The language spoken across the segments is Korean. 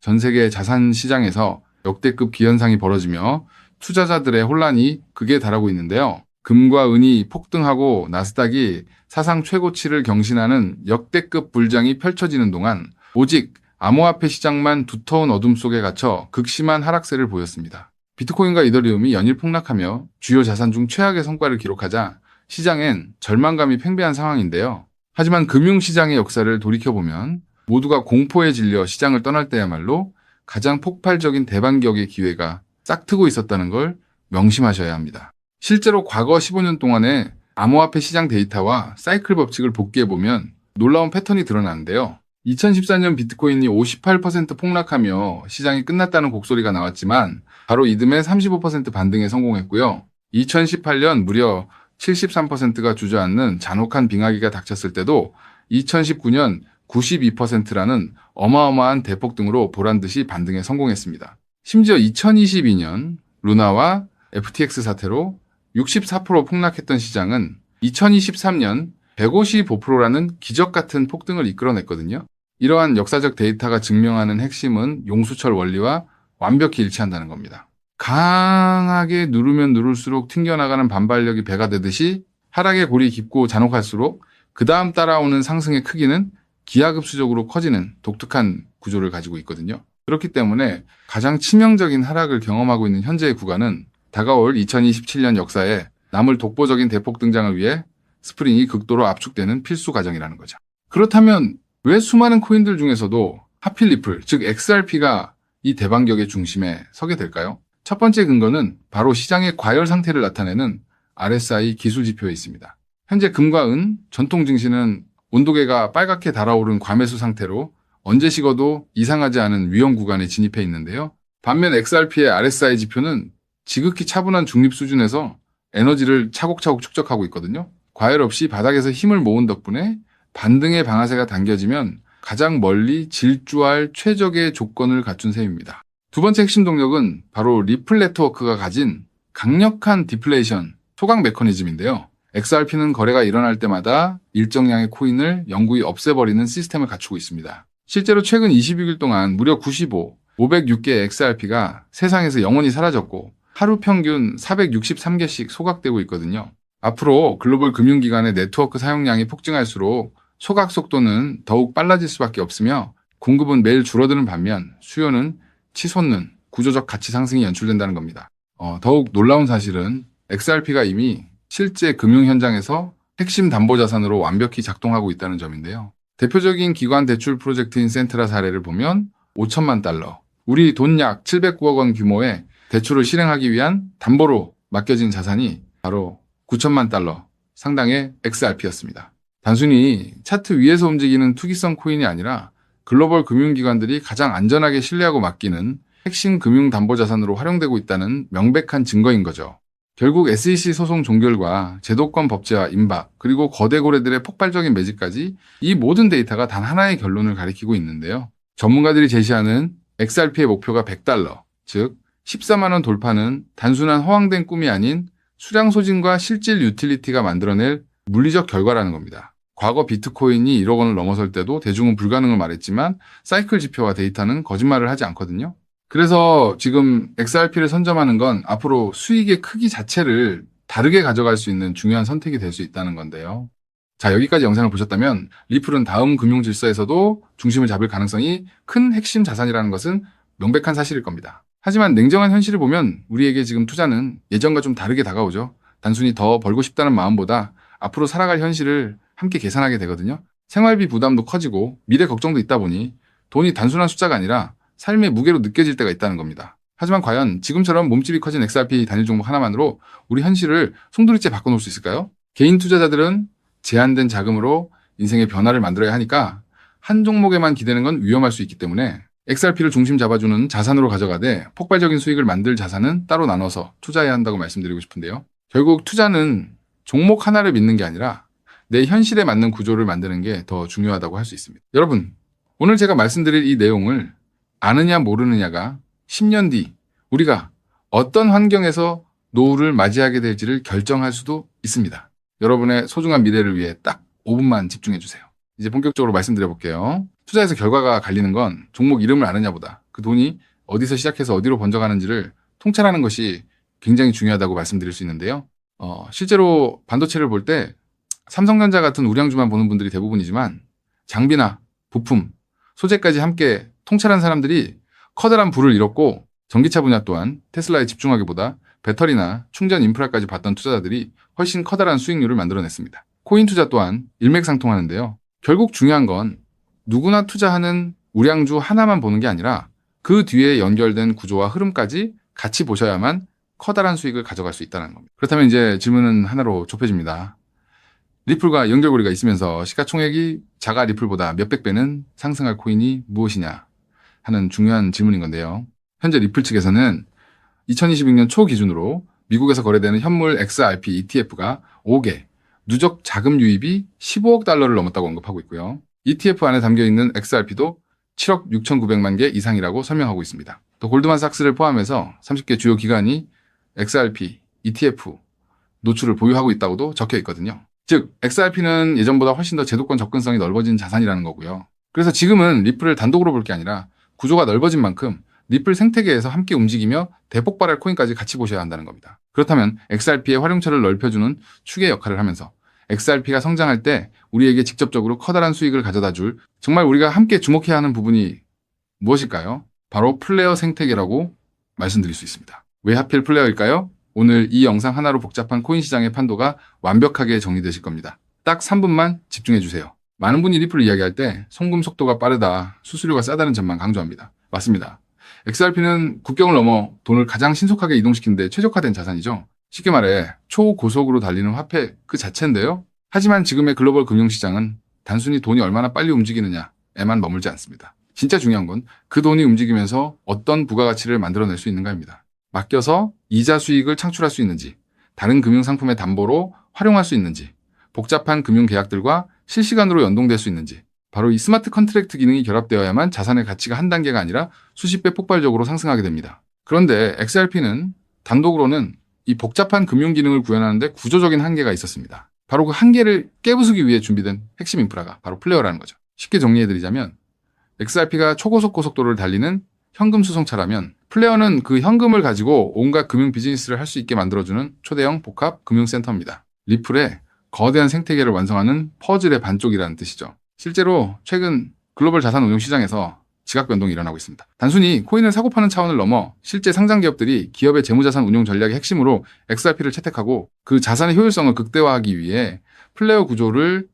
전 세계 자산 시장에서 역대급 기현상이 벌어지며 투자자들의 혼란이 극에 달하고 있는데요. 금과 은이 폭등하고 나스닥이 사상 최고치를 경신하는 역대급 불장이 펼쳐지는 동안 오직 암호화폐 시장만 두터운 어둠 속에 갇혀 극심한 하락세를 보였습니다. 비트코인과 이더리움이 연일 폭락하며 주요 자산 중 최악의 성과를 기록하자 시장엔 절망감이 팽배한 상황인데요. 하지만 금융시장의 역사를 돌이켜보면 모두가 공포에 질려 시장을 떠날 때야말로 가장 폭발적인 대반격의 기회가 싹트고 있었다는 걸 명심하셔야 합니다. 실제로 과거 15년 동안의 암호화폐 시장 데이터와 사이클 법칙을 복귀해보면 놀라운 패턴이 드러나는데요. 2014년 비트코인이 58% 폭락하며 시장이 끝났다는 곡소리가 나왔지만 바로 이듬해 35% 반등에 성공했고요. 2018년 무려 73%가 주저앉는 잔혹한 빙하기가 닥쳤을 때도 2019년 92%라는 어마어마한 대폭등으로 보란듯이 반등에 성공했습니다. 심지어 2022년 루나와 FTX 사태로 64% 폭락했던 시장은 2023년 155%라는 기적 같은 폭등을 이끌어냈거든요. 이러한 역사적 데이터가 증명하는 핵심은 용수철 원리와 완벽히 일치한다는 겁니다. 강하게 누르면 누를수록 튕겨나가는 반발력이 배가 되듯이 하락의 골이 깊고 잔혹할수록 그 다음 따라오는 상승의 크기는 기하급수적으로 커지는 독특한 구조를 가지고 있거든요. 그렇기 때문에 가장 치명적인 하락을 경험하고 있는 현재의 구간은 다가올 2027년 역사에 남을 독보적인 대폭 등장을 위해 스프링이 극도로 압축되는 필수 과정이라는 거죠. 그렇다면 왜 수많은 코인들 중에서도 하필 리플, 즉 XRP가 이 대반격의 중심에 서게 될까요? 첫 번째 근거는 바로 시장의 과열 상태를 나타내는 RSI 기술 지표에 있습니다. 현재 금과 은, 전통 증시는 온도계가 빨갛게 달아오른 과매수 상태로 언제 식어도 이상하지 않은 위험 구간에 진입해 있는데요. 반면 XRP의 RSI 지표는 지극히 차분한 중립 수준에서 에너지를 차곡차곡 축적하고 있거든요. 과열 없이 바닥에서 힘을 모은 덕분에 반등의 방아쇠가 당겨지면 가장 멀리 질주할 최적의 조건을 갖춘 셈입니다. 두 번째 핵심 동력은 바로 리플 네트워크가 가진 강력한 디플레이션, 소각 메커니즘인데요. XRP는 거래가 일어날 때마다 일정량의 코인을 영구히 없애버리는 시스템을 갖추고 있습니다. 실제로 최근 26일 동안 무려 506개의 XRP가 세상에서 영원히 사라졌고 하루 평균 463개씩 소각되고 있거든요. 앞으로 글로벌 금융기관의 네트워크 사용량이 폭증할수록 소각 속도는 더욱 빨라질 수밖에 없으며 공급은 매일 줄어드는 반면 수요는 치솟는 구조적 가치 상승이 연출된다는 겁니다. 더욱 놀라운 사실은 XRP가 이미 실제 금융 현장에서 핵심 담보자산으로 완벽히 작동하고 있다는 점인데요. 대표적인 기관 대출 프로젝트인 센트라 사례를 보면 5천만 달러, 우리 돈 약 709억 원 규모의 대출을 실행하기 위한 담보로 맡겨진 자산이 바로 9천만 달러 상당의 XRP였습니다. 단순히 차트 위에서 움직이는 투기성 코인이 아니라 글로벌 금융기관들이 가장 안전하게 신뢰하고 맡기는 핵심 금융담보자산으로 활용되고 있다는 명백한 증거인 거죠. 결국 SEC 소송 종결과 제도권 법제화 임박, 그리고 거대 고래들의 폭발적인 매집까지 이 모든 데이터가 단 하나의 결론을 가리키고 있는데요. 전문가들이 제시하는 XRP의 목표가 100달러, 즉 14만 원 돌파는 단순한 허황된 꿈이 아닌 수량 소진과 실질 유틸리티가 만들어낼 물리적 결과라는 겁니다. 과거 비트코인이 1억 원을 넘어설 때도 대중은 불가능을 말했지만 사이클 지표와 데이터는 거짓말을 하지 않거든요. 그래서 지금 XRP를 선점하는 건 앞으로 수익의 크기 자체를 다르게 가져갈 수 있는 중요한 선택이 될 수 있다는 건데요. 자, 여기까지 영상을 보셨다면 리플은 다음 금융 질서에서도 중심을 잡을 가능성이 큰 핵심 자산이라는 것은 명백한 사실일 겁니다. 하지만 냉정한 현실을 보면 우리에게 지금 투자는 예전과 좀 다르게 다가오죠. 단순히 더 벌고 싶다는 마음보다 앞으로 살아갈 현실을 함께 계산하게 되거든요. 생활비 부담도 커지고 미래 걱정도 있다 보니 돈이 단순한 숫자가 아니라 삶의 무게로 느껴질 때가 있다는 겁니다. 하지만 과연 지금처럼 몸집이 커진 XRP 단일 종목 하나만으로 우리 현실을 송두리째 바꿔놓을 수 있을까요? 개인 투자자들은 제한된 자금으로 인생의 변화를 만들어야 하니까 한 종목에만 기대는 건 위험할 수 있기 때문에 XRP를 중심 잡아주는 자산으로 가져가되 폭발적인 수익을 만들 자산은 따로 나눠서 투자해야 한다고 말씀드리고 싶은데요. 결국 투자는 종목 하나를 믿는 게 아니라 내 현실에 맞는 구조를 만드는 게 더 중요하다고 할 수 있습니다. 여러분, 오늘 제가 말씀드릴 이 내용을 아느냐 모르느냐가 10년 뒤 우리가 어떤 환경에서 노후를 맞이하게 될지를 결정할 수도 있습니다. 여러분의 소중한 미래를 위해 딱 5분만 집중해 주세요. 이제 본격적으로 말씀드려 볼게요. 투자에서 결과가 갈리는 건 종목 이름을 아느냐보다 그 돈이 어디서 시작해서 어디로 번져가는지를 통찰하는 것이 굉장히 중요하다고 말씀드릴 수 있는데요. 실제로 반도체를 볼 때 삼성전자 같은 우량주만 보는 분들이 대부분이지만 장비나 부품, 소재까지 함께 통찰한 사람들이 커다란 부를 잃었고 전기차 분야 또한 테슬라에 집중하기보다 배터리나 충전 인프라까지 봤던 투자자들이 훨씬 커다란 수익률을 만들어냈습니다. 코인 투자 또한 일맥상통하는데요. 결국 중요한 건 누구나 투자하는 우량주 하나만 보는 게 아니라 그 뒤에 연결된 구조와 흐름까지 같이 보셔야만 커다란 수익을 가져갈 수 있다는 겁니다. 그렇다면 이제 질문은 하나로 좁혀집니다. 리플과 연결고리가 있으면서 시가총액이 자가 리플보다 몇백 배는 상승할 코인이 무엇이냐 하는 중요한 질문인 건데요. 현재 리플 측에서는 2026년 초 기준으로 미국에서 거래되는 현물 XRP ETF가 5개, 누적 자금 유입이 15억 달러를 넘었다고 언급하고 있고요. ETF 안에 담겨있는 XRP도 7억 6,900만 개 이상이라고 설명하고 있습니다. 또 골드만삭스를 포함해서 30개 주요 기관이 XRP, ETF 노출을 보유하고 있다고도 적혀 있거든요. 즉, XRP는 예전보다 훨씬 더 제도권 접근성이 넓어진 자산이라는 거고요. 그래서 지금은 리플을 단독으로 볼 게 아니라 구조가 넓어진 만큼 리플 생태계에서 함께 움직이며 대폭발할 코인까지 같이 보셔야 한다는 겁니다. 그렇다면 XRP의 활용처를 넓혀주는 축의 역할을 하면서 XRP가 성장할 때 우리에게 직접적으로 커다란 수익을 가져다 줄 정말 우리가 함께 주목해야 하는 부분이 무엇일까요? 바로 플레이어 생태계라고 말씀드릴 수 있습니다. 왜 하필 플레이어일까요? 오늘 이 영상 하나로 복잡한 코인 시장의 판도가 완벽하게 정리되실 겁니다. 딱 3분만 집중해 주세요. 많은 분이 리플을 이야기할 때 송금 속도가 빠르다, 수수료가 싸다는 점만 강조합니다. 맞습니다. XRP는 국경을 넘어 돈을 가장 신속하게 이동시키는 데 최적화된 자산이죠. 쉽게 말해 초고속으로 달리는 화폐 그 자체인데요. 하지만 지금의 글로벌 금융시장은 단순히 돈이 얼마나 빨리 움직이느냐에만 머물지 않습니다. 진짜 중요한 건 그 돈이 움직이면서 어떤 부가가치를 만들어낼 수 있는가입니다. 맡겨서 이자 수익을 창출할 수 있는지, 다른 금융상품의 담보로 활용할 수 있는지, 복잡한 금융계약들과 실시간으로 연동될 수 있는지, 바로 이 스마트 컨트랙트 기능이 결합되어야만 자산의 가치가 한 단계가 아니라 수십 배 폭발적으로 상승하게 됩니다. 그런데 XRP는 단독으로는 이 복잡한 금융 기능을 구현하는 데 구조적인 한계가 있었습니다. 바로 그 한계를 깨부수기 위해 준비된 핵심 인프라가 바로 플레이어라는 거죠. 쉽게 정리해드리자면 XRP가 초고속 고속도로를 달리는 현금 수송차라면 플레이어는 그 현금을 가지고 온갖 금융 비즈니스를 할 수 있게 만들어주는 초대형 복합 금융센터입니다. 리플의 거대한 생태계를 완성하는 퍼즐의 반쪽이라는 뜻이죠. 실제로 최근 글로벌 자산 운용 시장에서 지각 변동이 일어나고 있습니다. 단순히 코인을 사고 파는 차원을 넘어 실제 상장 기업들이 기업의 재무자산 운용 전략의 핵심으로 XRP를 채택하고 그 자산의 효율성을 극대화하기 위해 플레이어 구조를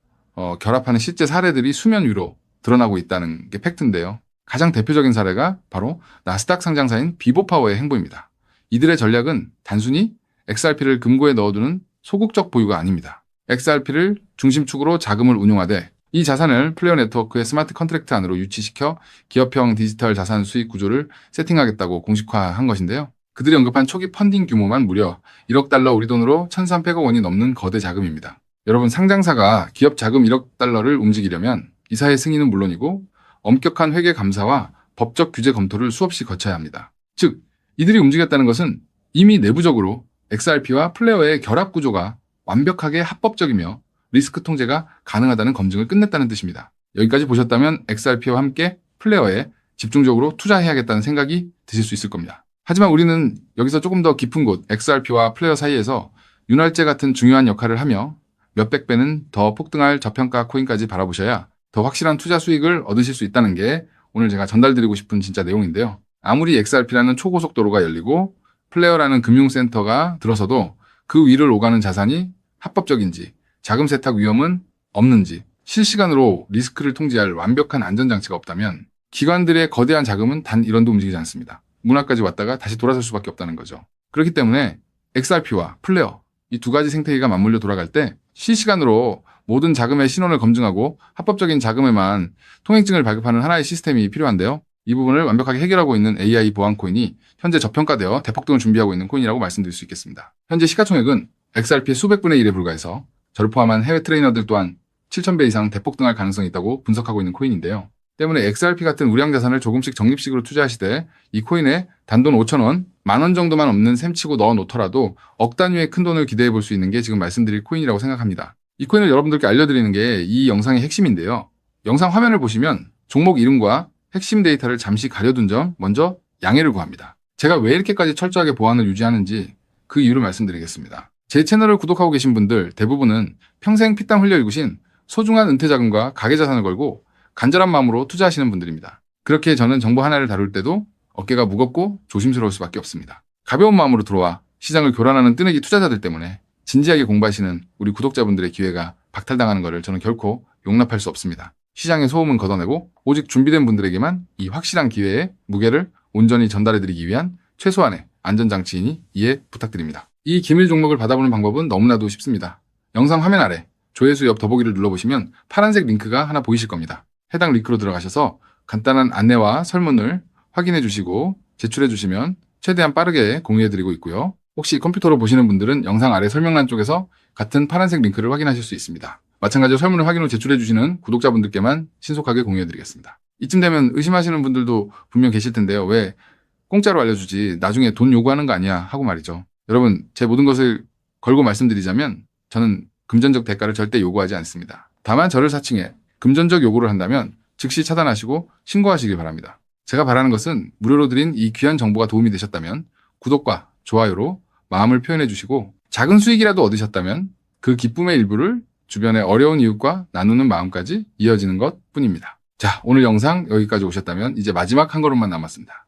결합하는 실제 사례들이 수면 위로 드러나고 있다는 게 팩트인데요. 가장 대표적인 사례가 바로 나스닥 상장사인 비보파워의 행보입니다. 이들의 전략은 단순히 XRP를 금고에 넣어두는 소극적 보유가 아닙니다. XRP를 중심축으로 자금을 운용하되 이 자산을 플레이어 네트워크의 스마트 컨트랙트 안으로 유치시켜 기업형 디지털 자산 수익 구조를 세팅하겠다고 공식화한 것인데요. 그들이 언급한 초기 펀딩 규모만 무려 1억 달러 우리 돈으로 1,300억 원이 넘는 거대 자금입니다. 여러분, 상장사가 기업 자금 1억 달러를 움직이려면 이사의 승인은 물론이고 엄격한 회계 감사와 법적 규제 검토를 수없이 거쳐야 합니다. 즉, 이들이 움직였다는 것은 이미 내부적으로 XRP와 플레이어의 결합 구조가 완벽하게 합법적이며 리스크 통제가 가능하다는 검증을 끝냈다는 뜻입니다. 여기까지 보셨다면 XRP와 함께 플레이어에 집중적으로 투자해야겠다는 생각이 드실 수 있을 겁니다. 하지만 우리는 여기서 조금 더 깊은 곳 XRP와 플레이어 사이에서 윤활제 같은 중요한 역할을 하며 몇백 배는 더 폭등할 저평가 코인까지 바라보셔야 더 확실한 투자 수익을 얻으실 수 있다는 게 오늘 제가 전달드리고 싶은 진짜 내용인데요. 아무리 XRP라는 초고속도로가 열리고 플레이어라는 금융센터가 들어서도 그 위를 오가는 자산이 합법적인지, 자금 세탁 위험은 없는지, 실시간으로 리스크를 통제할 완벽한 안전장치가 없다면 기관들의 거대한 자금은 단 1원도 움직이지 않습니다. 문화까지 왔다가 다시 돌아설 수밖에 없다는 거죠. 그렇기 때문에 XRP와 플레이어, 이 두 가지 생태계가 맞물려 돌아갈 때 실시간으로 모든 자금의 신원을 검증하고 합법적인 자금에만 통행증을 발급하는 하나의 시스템이 필요한데요. 이 부분을 완벽하게 해결하고 있는 AI 보안 코인이 현재 저평가되어 대폭등을 준비하고 있는 코인이라고 말씀드릴 수 있겠습니다. 현재 시가총액은 XRP의 수백 분의 1에 불과해서 저를 포함한 해외 트레이너들 또한 7,000배 이상 대폭등할 가능성이 있다고 분석하고 있는 코인인데요. 때문에 XRP 같은 우량 자산을 조금씩 적립식으로 투자하시되 이 코인에 단돈 5,000원, 10,000원 정도만 없는 셈치고 넣어 놓더라도 억 단위의 큰 돈을 기대해 볼 수 있는 게 지금 말씀드릴 코인이라고 생각합니다. 이 코인을 여러분들께 알려드리는 게 이 영상의 핵심인데요. 영상 화면을 보시면 종목 이름과 핵심 데이터를 잠시 가려둔 점 먼저 양해를 구합니다. 제가 왜 이렇게까지 철저하게 보안을 유지하는지 그 이유를 말씀드리겠습니다. 제 채널을 구독하고 계신 분들 대부분은 평생 피땀 흘려 일구신 소중한 은퇴자금과 가계자산을 걸고 간절한 마음으로 투자하시는 분들입니다. 그렇게 저는 정보 하나를 다룰 때도 어깨가 무겁고 조심스러울 수밖에 없습니다. 가벼운 마음으로 들어와 시장을 교란하는 뜨내기 투자자들 때문에 진지하게 공부하시는 우리 구독자분들의 기회가 박탈당하는 것을 저는 결코 용납할 수 없습니다. 시장의 소음은 걷어내고 오직 준비된 분들에게만 이 확실한 기회의 무게를 온전히 전달해드리기 위한 최소한의 안전장치이니 이해 부탁드립니다. 이 기밀 종목을 받아보는 방법은 너무나도 쉽습니다. 영상 화면 아래 조회수 옆 더보기를 눌러보시면 파란색 링크가 하나 보이실 겁니다. 해당 링크로 들어가셔서 간단한 안내와 설문을 확인해 주시고 제출해 주시면 최대한 빠르게 공유해드리고 있고요. 혹시 컴퓨터로 보시는 분들은 영상 아래 설명란 쪽에서 같은 파란색 링크를 확인하실 수 있습니다. 마찬가지로 설문을 확인 후 제출해 주시는 구독자분들께만 신속하게 공유해드리겠습니다. 이쯤 되면 의심하시는 분들도 분명 계실 텐데요. 왜 공짜로 알려주지 나중에 돈 요구하는 거 아니야 하고 말이죠. 여러분, 제 모든 것을 걸고 말씀드리자면 저는 금전적 대가를 절대 요구하지 않습니다. 다만 저를 사칭해 금전적 요구를 한다면 즉시 차단하시고 신고하시길 바랍니다. 제가 바라는 것은 무료로 드린 이 귀한 정보가 도움이 되셨다면 구독과 좋아요로 마음을 표현해 주시고 작은 수익이라도 얻으셨다면 그 기쁨의 일부를 주변의 어려운 이웃과 나누는 마음까지 이어지는 것 뿐입니다. 자, 오늘 영상 여기까지 오셨다면 이제 마지막 한 걸음만 남았습니다.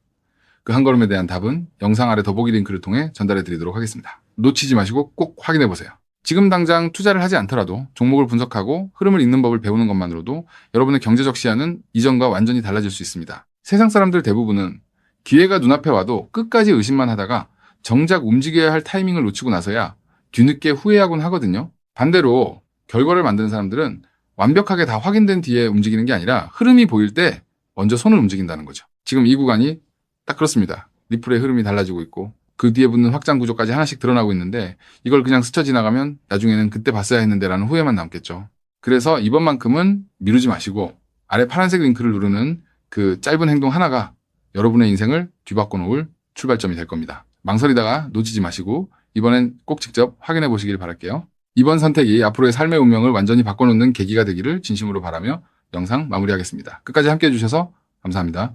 그 한 걸음에 대한 답은 영상 아래 더보기 링크를 통해 전달해 드리도록 하겠습니다. 놓치지 마시고 꼭 확인해 보세요. 지금 당장 투자를 하지 않더라도 종목을 분석하고 흐름을 읽는 법을 배우는 것만으로도 여러분의 경제적 시야는 이전과 완전히 달라질 수 있습니다. 세상 사람들 대부분은 기회가 눈앞에 와도 끝까지 의심만 하다가 정작 움직여야 할 타이밍을 놓치고 나서야 뒤늦게 후회하곤 하거든요. 반대로 결과를 만드는 사람들은 완벽하게 다 확인된 뒤에 움직이는 게 아니라 흐름이 보일 때 먼저 손을 움직인다는 거죠. 지금 이 구간이 딱 그렇습니다. 리플의 흐름이 달라지고 있고 그 뒤에 붙는 확장 구조까지 하나씩 드러나고 있는데 이걸 그냥 스쳐 지나가면 나중에는 그때 봤어야 했는데 라는 후회만 남겠죠. 그래서 이번만큼은 미루지 마시고 아래 파란색 링크를 누르는 그 짧은 행동 하나가 여러분의 인생을 뒤바꿔 놓을 출발점이 될 겁니다. 망설이다가 놓치지 마시고 이번엔 꼭 직접 확인해 보시길 바랄게요. 이번 선택이 앞으로의 삶의 운명을 완전히 바꿔놓는 계기가 되기를 진심으로 바라며 영상 마무리하겠습니다. 끝까지 함께해 주셔서 감사합니다.